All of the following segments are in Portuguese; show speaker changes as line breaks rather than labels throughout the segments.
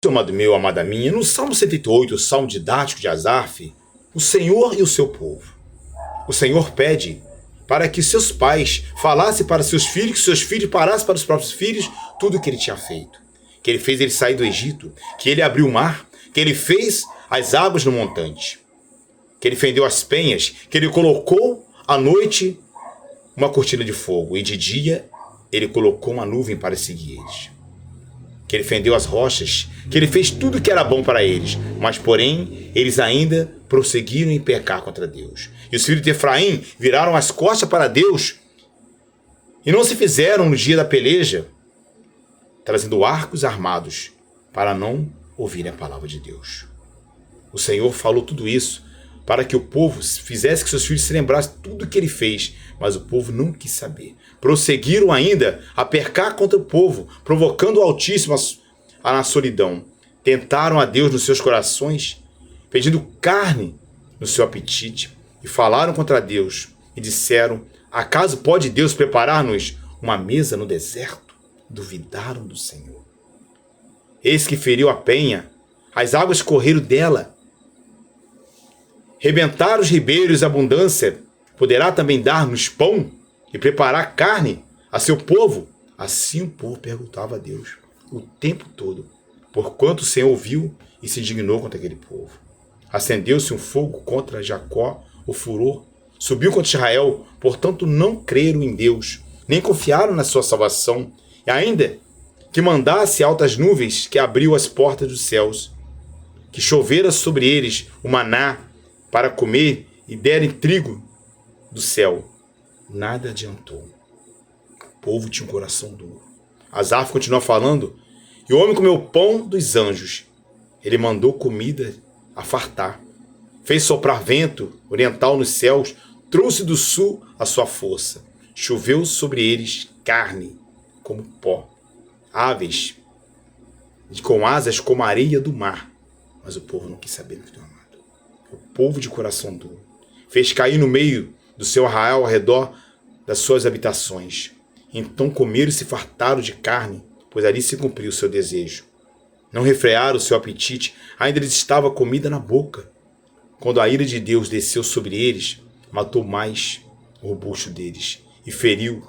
Amado meu, amada minha, no Salmo 108, o Salmo didático de Asaf, o Senhor e o seu povo. O Senhor pede para que seus pais falassem para seus filhos, que seus filhos parassem para os próprios filhos tudo o que ele tinha feito. Que ele fez eles sair do Egito, que ele abriu o mar, que ele fez as águas no montante, que ele fendeu as penhas, que ele colocou à noite uma cortina de fogo e de dia ele colocou uma nuvem para seguir eles. Que ele fendeu as rochas, que ele fez tudo que era bom para eles, mas porém eles ainda prosseguiram em pecar contra Deus. E os filhos de Efraim viraram as costas para Deus e não se fizeram no dia da peleja, trazendo arcos armados para não ouvirem a palavra de Deus. O Senhor falou tudo isso para que o povo fizesse que seus filhos se lembrassem de tudo que ele fez, mas o povo não quis saber. Prosseguiram ainda a pecar contra o povo, provocando o Altíssimo na solidão. Tentaram a Deus nos seus corações, pedindo carne no seu apetite, e falaram contra Deus e disseram: acaso pode Deus preparar-nos uma mesa no deserto? Duvidaram do Senhor. Eis que feriu a penha, as águas correram dela. Rebentaram os ribeiros, abundância. Poderá também dar-nos pão e preparar carne a seu povo? Assim o povo perguntava a Deus o tempo todo, porquanto o Senhor ouviu e se indignou contra aquele povo. Acendeu-se um fogo contra Jacó, o furor subiu contra Israel, portanto não creram em Deus, nem confiaram na sua salvação, e ainda que mandasse altas nuvens, que abriu as portas dos céus, que chovera sobre eles o maná para comer e derem trigo do céu, nada adiantou. O povo tinha um coração duro. Asaf continua falando: e o homem comeu pão dos anjos. Ele mandou comida a fartar. Fez soprar vento oriental nos céus, trouxe do sul a sua força. Choveu sobre eles carne como pó, aves com asas como a areia do mar. Mas o povo não quis saber do que do amado. O povo de coração duro fez cair no meio do seu arraial ao redor das suas habitações. Então comeram e se fartaram de carne, pois ali se cumpriu o seu desejo. Não refrearam o seu apetite, ainda lhes estava comida na boca. Quando a ira de Deus desceu sobre eles, matou mais o robusto deles e feriu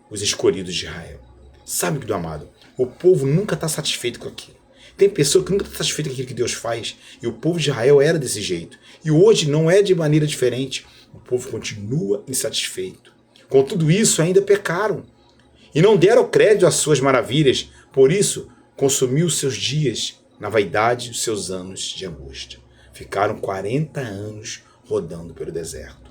os escolhidos de Israel. Sabe, do amado, o povo nunca está satisfeito com aquilo. Tem pessoa que nunca está satisfeita com aquilo que Deus faz. E o povo de Israel era desse jeito. E hoje não é de maneira diferente. O povo continua insatisfeito. Com tudo isso, ainda pecaram. E não deram crédito às suas maravilhas. Por isso, consumiu os seus dias na vaidade, os seus anos de angústia. Ficaram 40 anos rodando pelo deserto.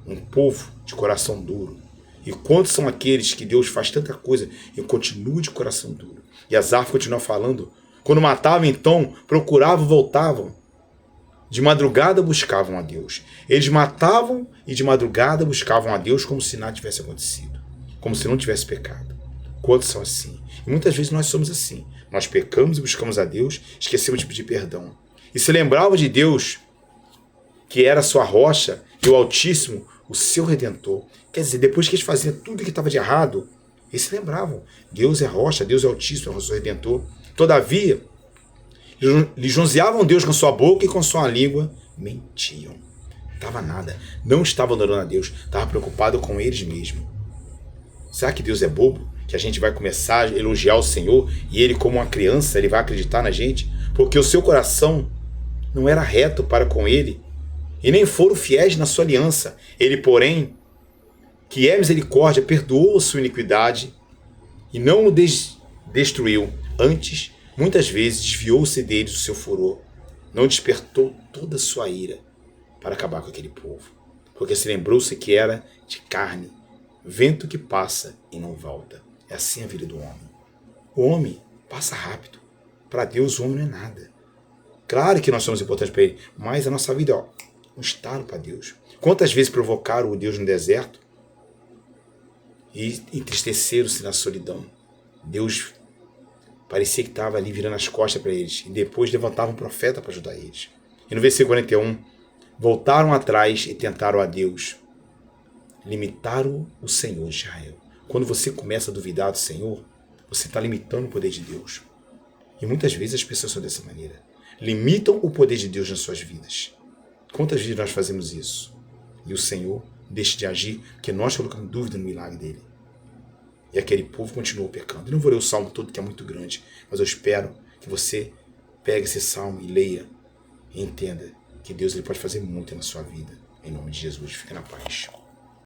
Um povo de coração duro. E quantos são aqueles que Deus faz tanta coisa e continua de coração duro? E Asaf continua falando: quando matavam, então, procuravam, voltavam. De madrugada buscavam a Deus. Eles matavam e de madrugada buscavam a Deus como se nada tivesse acontecido. Como se não tivesse pecado. Quantos são assim? E muitas vezes nós somos assim. Nós pecamos e buscamos a Deus, esquecemos de pedir perdão. E se lembravam de Deus, que era a sua rocha, e o Altíssimo, o seu Redentor. Quer dizer, depois que eles faziam tudo que estava de errado, eles se lembravam. Deus é rocha, Deus é Altíssimo, é o seu Redentor. Todavia, lisonjeavam Deus com sua boca e com sua língua mentiam. Não estava nada. Não estavam adorando a Deus. Estava preocupado com eles mesmos. Será que Deus é bobo? Que a gente vai começar a elogiar o Senhor e Ele, como uma criança, Ele vai acreditar na gente? Porque o seu coração não era reto para com Ele e nem foram fiéis na sua aliança. Ele, porém, que é misericórdia, perdoou a sua iniquidade e não o destruiu. Antes, muitas vezes, desviou-se deles o seu furor. Não despertou toda a sua ira para acabar com aquele povo. Porque se lembrou-se que era de carne, vento que passa e não volta. É assim a vida do homem. O homem passa rápido. Para Deus, o homem não é nada. Claro que nós somos importantes para Ele, mas a nossa vida é um estalo para Deus. Quantas vezes provocaram o Deus no deserto e entristeceram-se na solidão? Deus parecia que estava ali virando as costas para eles. E depois levantava um profeta para ajudar eles. E no versículo 41, voltaram atrás e tentaram a Deus. Limitaram o Senhor de Israel. Quando você começa a duvidar do Senhor, você está limitando o poder de Deus. E muitas vezes as pessoas são dessa maneira. Limitam o poder de Deus nas suas vidas. Quantas vezes nós fazemos isso? E o Senhor deixa de agir porque nós colocamos dúvida no milagre dele. E aquele povo continuou pecando. Eu não vou ler o salmo todo, que é muito grande, mas eu espero que você pegue esse salmo e leia e entenda que Deus ele pode fazer muito na sua vida. Em nome de Jesus, fique na paz.